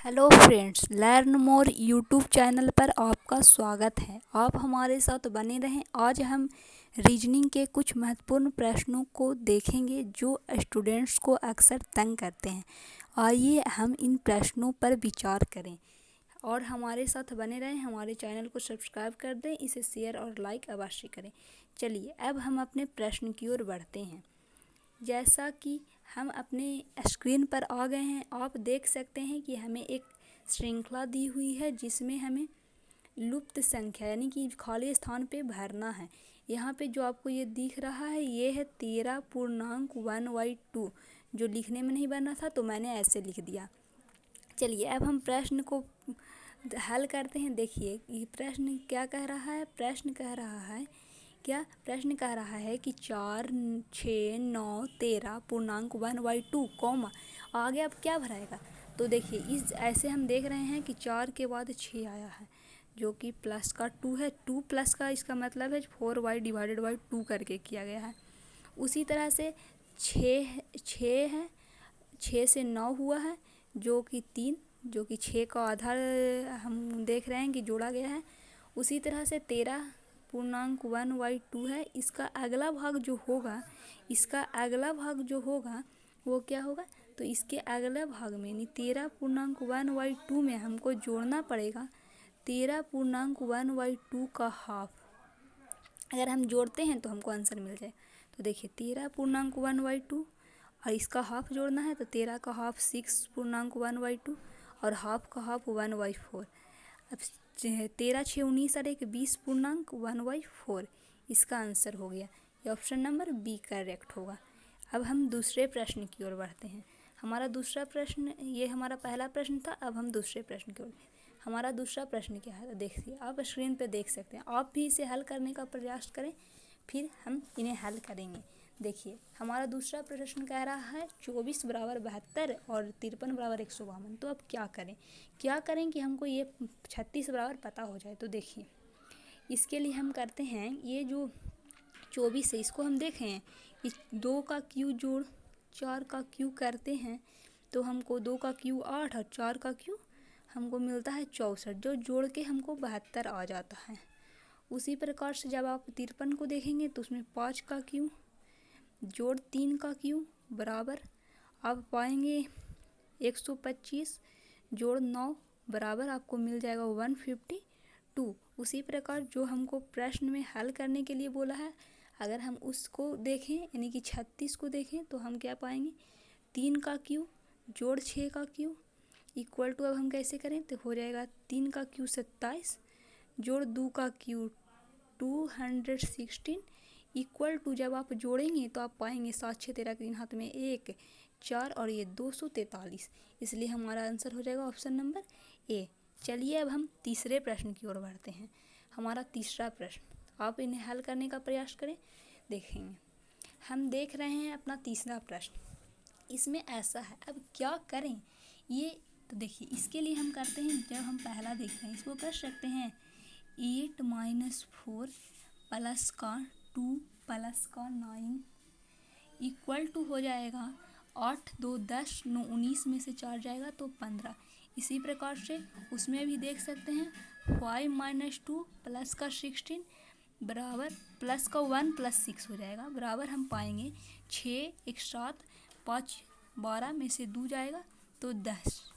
Hello friends, learn more YouTube channel पर आपका स्वागत है। आप हमारे साथ बने रहें। आज हम रीजनिंग के कुछ महत्वपूर्ण प्रश्नों को देखेंगे जो स्टूडेंट्स को अक्सर तंग करते हैं। आइए हम इन प्रश्नों पर विचार करें और हमारे साथ बने रहें। हमारे चैनल को सब्सक्राइब कर दें, इसे शेयर और लाइक अवश्य करें। चलिए अब हम अपने प्रश्न की ओर बढ़ते हैं। जैसा कि हम अपने स्क्रीन पर आ गए हैं, आप देख सकते हैं कि हमें एक श्रृंखला दी हुई है जिसमें हमें लुप्त संख्या यानी कि खाली स्थान पे भरना है। यहाँ पे जो आपको ये दिख रहा है ये है 13.1/2। जो लिखने में नहीं बना था तो मैंने ऐसे लिख दिया। चलिए अब हम प्रश्न को हल करते हैं। देखिए ये प्रश्न क्या कह रहा है। प्रश्न कह रहा है कि 4, 6, 9, 13.1/2 कॉमा आगे अब क्या भराएगा। तो देखिए इस ऐसे हम देख रहे हैं कि 4 के बाद 6 आया है जो कि प्लस का 2 है। 2 प्लस का इसका मतलब है 4y/2 करके किया गया है। उसी तरह से 6 है, 6 से 9 हुआ है जो कि 3, जो कि 6 का आधा हम देख रहे हैं कि जोड़ा गया है। उसी तरह से 13.1/2 है। इसका अगला भाग जो होगा वो क्या होगा। तो इसके अगला भाग में यानी 13.1/2 में हमको जोड़ना पड़ेगा 13.1/2 का हाफ। अगर हम जोड़ते हैं तो हमको आंसर मिल जाए। तो देखिए 13.1/2 और इसका हाफ जोड़ना है तो 13 का हाफ 6.1/2 और हाफ का हाफ 1/4। अब 13 6 19 और 1 20.1/4 इसका आंसर हो गया। ये ऑप्शन नंबर बी करेक्ट होगा। अब हम दूसरे प्रश्न की ओर बढ़ते हैं। हमारा दूसरा प्रश्न, ये हमारा पहला प्रश्न था। अब हम दूसरे प्रश्न की ओर। हमारा दूसरा प्रश्न क्या है तो देखिए आप स्क्रीन पे देख सकते हैं। आप भी इसे हल करने का प्रयास करें, फिर हम इन्हें हल करेंगे। देखिए हमारा दूसरा प्रश्न कह रहा है 24 = 72 और 53 = 152। तो अब क्या करें कि हमको ये 36 बराबर पता हो जाए। तो देखिए इसके लिए हम करते हैं, ये जो 24 है इसको हम देखें कि 2 का क्यू जोड़ 4 का क्यू करते हैं तो हमको 2 का क्यू 8 और 4 का क्यू हमको मिलता है 64, जो जोड़ के हमको 72 आ जाता है। उसी प्रकार से जब आप 53 को देखेंगे तो उसमें 5 का क्यू जोड़ 3 का क्यू बराबर आप पाएंगे 125 जोड़ 9 बराबर आपको मिल जाएगा 152। उसी प्रकार जो हमको प्रश्न में हल करने के लिए बोला है, अगर हम उसको देखें यानी कि 36 को देखें तो हम क्या पाएंगे 3 का क्यू जोड़ 6 का क्यू इक्वल टू, अब हम कैसे करें तो हो जाएगा 3 का क्यू 27 जोड़ 2 का क्यू 216 इक्वल टू, जब आप जोड़ेंगे तो आप पाएंगे 7 6 13 के 3 हाथ में 1 4 और ये 243। इसलिए हमारा आंसर हो जाएगा ऑप्शन नंबर ए। चलिए अब हम तीसरे प्रश्न की ओर बढ़ते हैं। हमारा तीसरा प्रश्न, आप इन्हें हल करने का प्रयास करें। देखेंगे हम देख रहे हैं अपना तीसरा प्रश्न, इसमें ऐसा है अब क्या करें ये। तो देखिए इसके लिए हम करते हैं, जब हम पहला देख रहे हैं इसको कर सकते हैं 8 - 4 प्लस का 2 प्लस का 9 इक्वल टू हो जाएगा 8 2 10 9 19 में से 4 जाएगा तो 15। इसी प्रकार से उसमें भी देख सकते हैं 5 - 2 प्लस का 16 बराबर प्लस का 1 + 6 हो जाएगा बराबर हम पाएंगे 6 1 7 5 12 में से 2 जाएगा तो 10,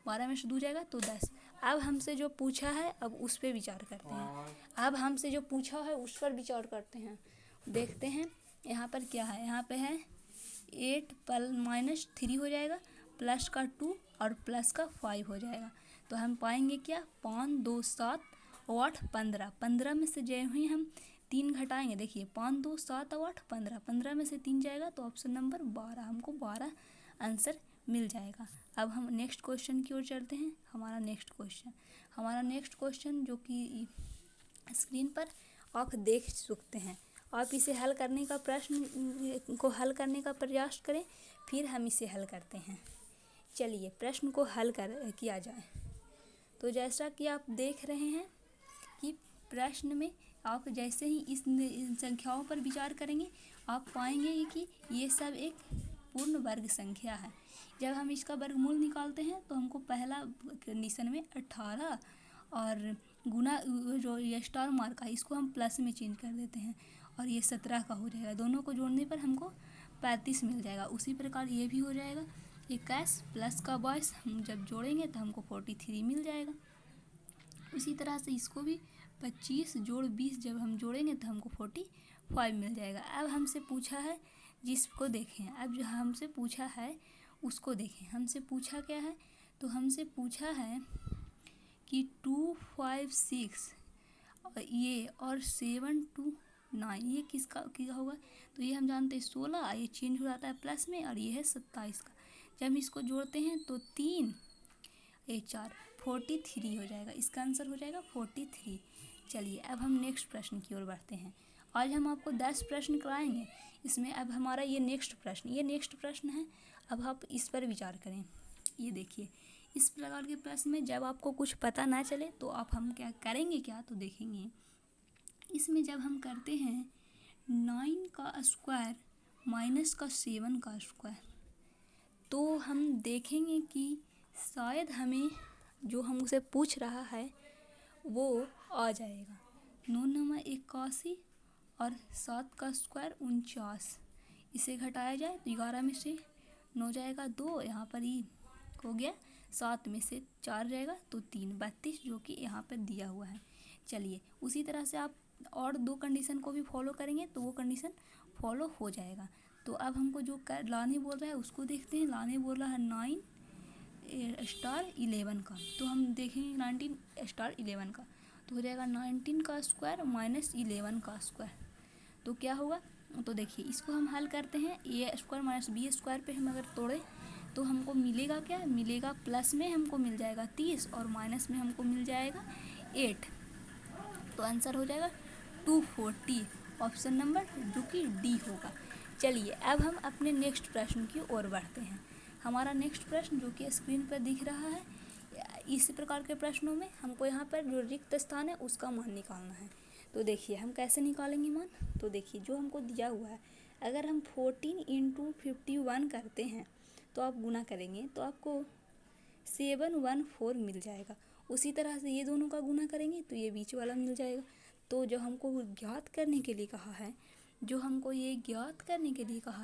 12 में से 2 जाएगा तो 10। अब हमसे जो पूछा है अब उस पर विचार करते हैं। देखते हैं यहाँ पर क्या है। यहाँ पे है 8 - 3 हो जाएगा प्लस का 2 और प्लस का 5 हो जाएगा। तो हम पाएंगे क्या 5 2 7 8 15। 15 में से जो ही हम 3 घटाएंगे, देखिए 5 2 7 8 15, 15 में से 3 जाएगा तो ऑप्शन नंबर 12, हमको 12 आंसर मिल जाएगा। अब हम नेक्स्ट क्वेश्चन की ओर चलते हैं। हमारा नेक्स्ट क्वेश्चन जो कि स्क्रीन पर आप देख सकते हैं। आप इसे हल करने का प्रयास करें, फिर हम इसे हल करते हैं। चलिए प्रश्न को हल किया जाए। तो जैसा कि आप देख रहे हैं कि प्रश्न में आप जैसे ही इन संख्याओं पर विचार करेंगे आप पाएंगे कि ये सब एक पूर्ण वर्ग संख्या है। जब हम इसका वर्गमूल निकालते हैं तो हमको पहला कंडीशन में 18 और गुना जो ये स्टार मार्क है इसको हम प्लस में चेंज कर देते हैं और ये 17 का हो जाएगा। दोनों को जोड़ने पर हमको 35 मिल जाएगा। उसी प्रकार ये भी हो जाएगा 21 प्लस का 22 हम जब जोड़ेंगे तो हमको 43 मिल जाएगा। उसी तरह से इसको भी 25 जोड़ 20 जब हम जोड़ेंगे तो हमको 45 मिल जाएगा। अब हमसे पूछा है जिसको देखें, अब जो हमसे पूछा है उसको देखें। हमसे पूछा क्या है, तो हमसे पूछा है कि 2 5 6 ये और 7 2 9 ये किसका होगा, तो ये हम जानते हैं 16, ये चेंज हो जाता है प्लस में और ये है 27 का। जब हम इसको जोड़ते हैं तो 3 ये 4 43 हो जाएगा। इसका आंसर हो जाएगा 43। चलिए अब हम नेक्स्ट प्रश्न की ओर बढ़ते हैं। आज हम आपको 10 प्रश्न कराएंगे। इसमें अब हमारा ये नेक्स्ट प्रश्न है। अब आप इस पर विचार करें। ये देखिए, इस प्रकार के प्रश्न में जब आपको कुछ पता ना चले तो आप हम क्या करेंगे, क्या तो देखेंगे। इसमें जब हम करते हैं 9 का स्क्वायर माइनस का 7 का स्क्वायर, तो हम देखेंगे कि शायद हमें जो हम उसे पूछ रहा है वो आ जाएगा। 9 9 81 और 7 का स्क्वायर 49, इसे घटाया जाए तो 11 में से 9 जाएगा 2, यहाँ पर ही हो गया। 7 में से 4 जाएगा तो 3 32, जो कि यहाँ पर दिया हुआ है। चलिए उसी तरह से आप और 2 कंडीशन को भी फॉलो करेंगे तो वो कंडीशन फॉलो हो जाएगा। तो अब हमको जो लाने बोल रहा है उसको देखते हैं। लाने बोल रहा है 9 स्टार 11 का, तो हम देखेंगे 19 स्टार 11 का, तो हो जाएगा 19 का स्क्वायर माइनस 11 का स्क्वायर। तो क्या होगा, तो देखिए इसको हम हल करते हैं। ए स्क्वायर माइनस बी स्क्वायर पे हम अगर तोड़े तो हमको मिलेगा क्या, मिलेगा प्लस में हमको मिल जाएगा 30 और माइनस में हमको मिल जाएगा 8। तो आंसर हो जाएगा 240, ऑप्शन नंबर जो कि डी होगा। चलिए अब हम अपने नेक्स्ट प्रश्न की ओर बढ़ते हैं। हमारा नेक्स्ट प्रश्न जो कि स्क्रीन पर दिख रहा है, इसी प्रकार के प्रश्नों में हमको यहाँ पर जो रिक्त स्थान है उसका मान निकालना है। तो देखिए हम कैसे निकालेंगे मान, तो देखिए जो हमको दिया हुआ है, अगर हम 14 × 51 करते हैं तो आप गुना करेंगे तो आपको 714 मिल जाएगा। उसी तरह से ये दोनों का गुना करेंगे तो ये बीच वाला मिल जाएगा। तो जो हमको ज्ञात करने के लिए कहा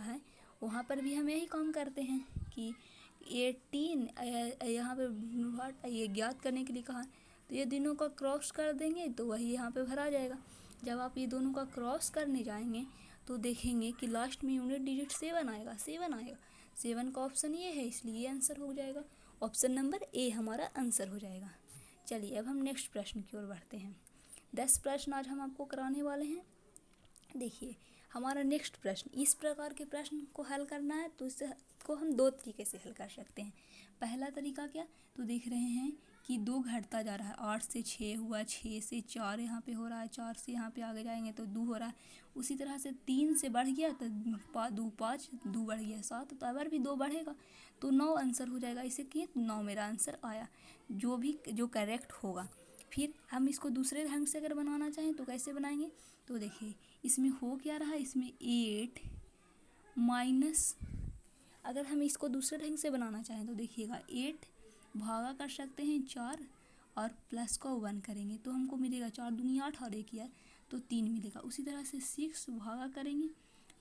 है, वहाँ पर भी हम यही काम करते हैं कि 18 यहाँ पे ये ज्ञात करने के लिए कहा है, तो ये दोनों का क्रॉस कर देंगे तो वही यहाँ पे भरा जाएगा। जब आप ये दोनों का क्रॉस करने जाएंगे तो देखेंगे कि लास्ट में यूनिट डिजिट 7 आएगा। 7 का ऑप्शन ये है, इसलिए ये आंसर हो जाएगा। ऑप्शन नंबर ए हमारा आंसर हो जाएगा। चलिए अब हम नेक्स्ट प्रश्न की ओर बढ़ते हैं। 10 प्रश्न आज हम आपको कराने वाले हैं। देखिए हमारा नेक्स्ट प्रश्न, इस प्रकार के प्रश्न को हल करना है तो इसको हम 2 तरीके से हल कर सकते हैं। पहला तरीका क्या, तो देख रहे हैं कि 2 घटता जा रहा है, 8 से 6 हुआ, 6 से 4 यहाँ पे हो रहा है, 4 से यहाँ पे आगे जाएंगे तो 2 हो रहा है। उसी तरह से 3 से बढ़ गया तो 2 5, 2 बढ़ गया 7, तो अगर भी 2 बढ़ेगा तो 9 आंसर हो जाएगा। इसे किए 9 मेरा आंसर आया, जो करेक्ट होगा। फिर हम इसको दूसरे ढंग से अगर बनाना चाहें तो कैसे बनाएंगे, तो देखिए इसमें हो क्या रहा है, इसमें 8 माइनस, अगर हम इसको दूसरे ढंग से बनाना चाहें तो देखिएगा 8 भागा कर सकते हैं 4 और प्लस को 1 करेंगे तो हमको मिलेगा 4 दूनी 8 और 1 यार तो 3 मिलेगा। उसी तरह से 6 भागा करेंगे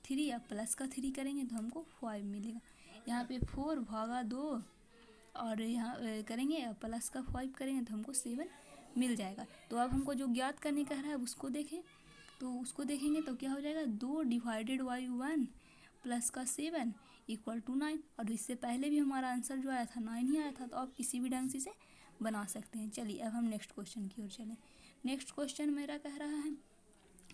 3 या प्लस का 3 करेंगे तो हमको 5 मिलेगा। यहाँ पे 4 भागा 2 और यहाँ करेंगे प्लस का 5 करेंगे तो हमको 7 मिल जाएगा। तो अब हमको जो ज्ञात करने का है उसको देखें, तो उसको देखेंगे तो क्या हो जाएगा, 2 डिवाइडेड बाई 1 प्लस का 7 इक्वल टू 9। और इससे पहले भी हमारा आंसर जो आया था 9 ही आया था, तो आप किसी भी ढंग से इसे बना सकते हैं। चलिए अब हम नेक्स्ट क्वेश्चन की ओर चलें। नेक्स्ट क्वेश्चन मेरा कह रहा है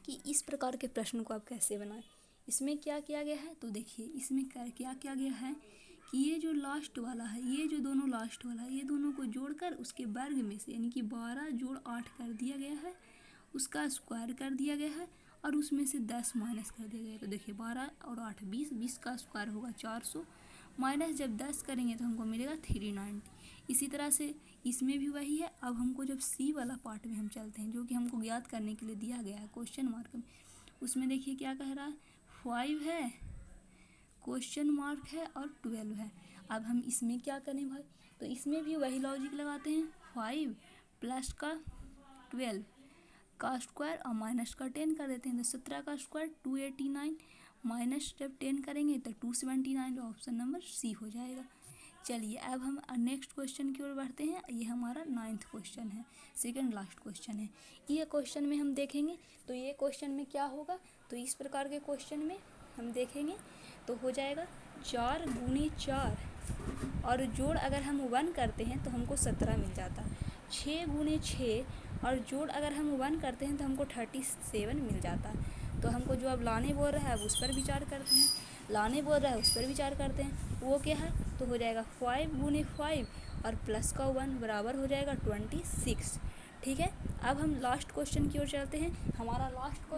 कि इस प्रकार के प्रश्न को आप कैसे बनाएं। इसमें क्या किया गया है, तो देखिए इसमें क्या किया गया है कि ये जो लास्ट वाला है, ये जो दोनों लास्ट वाला है, ये दोनों को जोड़कर उसके वर्ग में से यानी कि 12 जोड़ 8 कर दिया गया है, उसका स्क्वायर कर दिया गया है और उसमें से 10 माइनस कर दिया गया है। तो देखिए 12 और 8 20, 20 का स्क्वायर होगा 400, माइनस जब 10 करेंगे तो हमको मिलेगा 390। इसी तरह से इसमें भी वही है। अब हमको जब सी वाला पार्ट में हम चलते हैं, जो कि हमको ज्ञात करने के लिए दिया गया है क्वेश्चन मार्क में, उसमें देखिए क्या कह रहा है, 5 है, क्वेश्चन मार्क है और 12 है। अब हम इसमें क्या करें भाई, तो इसमें भी वही लॉजिक लगाते हैं, 5 प्लस का 12 का स्क्वायर और माइनस का 10 कर देते हैं, तो 17 का स्क्वायर 289 माइनस जब 10 करेंगे तो 279, ऑप्शन नंबर सी हो जाएगा। चलिए अब हम नेक्स्ट क्वेश्चन की ओर बढ़ते हैं। ये हमारा 9th क्वेश्चन है, सेकंड लास्ट क्वेश्चन है। ये क्वेश्चन में हम देखेंगे तो ये क्वेश्चन में क्या होगा, तो इस प्रकार के क्वेश्चन में हम देखेंगे तो हो जाएगा 4 गुने 4 और जोड़ अगर हम 1 करते हैं तो हमको 17 मिल जाता। 6 गुने 6 और जोड़ अगर हम 1 करते हैं तो हमको 37 मिल जाता। तो हमको जो अब लाने बोल रहा है अब उस पर विचार करते हैं, लाने बोल रहा है उस पर विचार करते हैं, वो क्या है, तो हो जाएगा 5 गुने 5 और प्लस का 1 बराबर हो जाएगा 26। ठीक है, अब हम लास्ट क्वेश्चन की ओर चलते हैं। हमारा लास्ट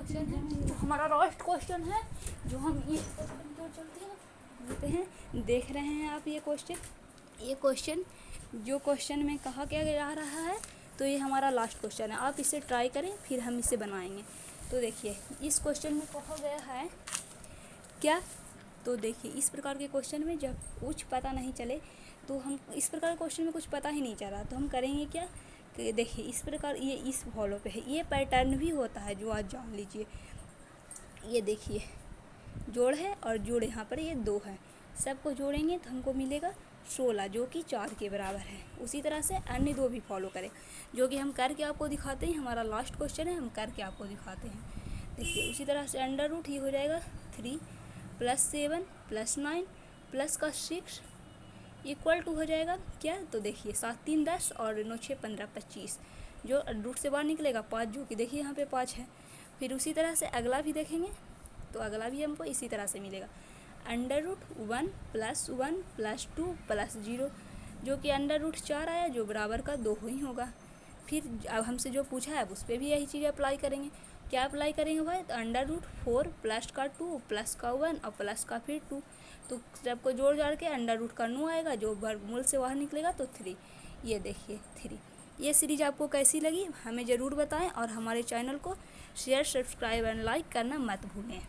क्वेश्चन है, जो हम इस क्वेश्चन की ओर चलते हैं, देख रहे हैं आप ये क्वेश्चन जो क्वेश्चन में कहा क्या जा रहा है, तो ये हमारा लास्ट क्वेश्चन है। आप इसे ट्राई करें फिर हम इसे बनाएंगे। तो देखिए इस क्वेश्चन में कहा गया है क्या, तो देखिए इस प्रकार के क्वेश्चन में जब कुछ पता नहीं चले तो हम इस प्रकार के क्वेश्चन में कुछ पता ही नहीं चला तो हम करेंगे क्या कि देखिए इस प्रकार ये इस फॉलो पे है, ये पैटर्न भी होता है जो आज जान लीजिए। ये देखिए जोड़ है और जोड़ यहाँ पर ये 2 है, सबको जोड़ेंगे तो हमको मिलेगा 16 जो कि 4 के बराबर है। उसी तरह से अन्य 2 भी फॉलो करें जो कि हम करके आपको दिखाते हैं। हमारा लास्ट क्वेश्चन है, हम करके आपको दिखाते हैं। देखिए उसी तरह से अंडर रूट ही हो जाएगा 3 प्लस 7 प्लस 9 प्लस का 6 इक्वल टू हो जाएगा क्या, तो देखिए 7 3 10 और 9 6 15 25, जो रूट से बाहर निकलेगा 5, जो कि देखिए यहाँ पे 5 है। फिर उसी तरह से अगला भी देखेंगे तो अगला भी हमको इसी तरह से मिलेगा, अंडर रूट 1 प्लस 2 प्लस 0, जो कि अंडर रूट 4 आया जो बराबर का 2 ही होगा। फिर अब हमसे जो पूछा है उस पर भी यही चीज़ अप्लाई करेंगे। क्या अप्लाई करेंगे भाई, तो अंडर रूट 4 प्लस का 2 प्लस का 1 और प्लस का फिर 2, तो सबको जोड़ जाड़ के अंडर रूट का 9 आएगा जो वर्गमूल से बाहर निकलेगा तो 3। ये देखिए 3। ये सीरीज आपको कैसी लगी हमें ज़रूर बताएं और हमारे चैनल को शेयर सब्सक्राइब एंड लाइक करना मत भूलें।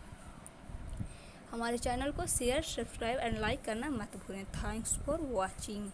हमारे चैनल को शेयर सब्सक्राइब एंड लाइक करना मत भूलें। Thanks for watching.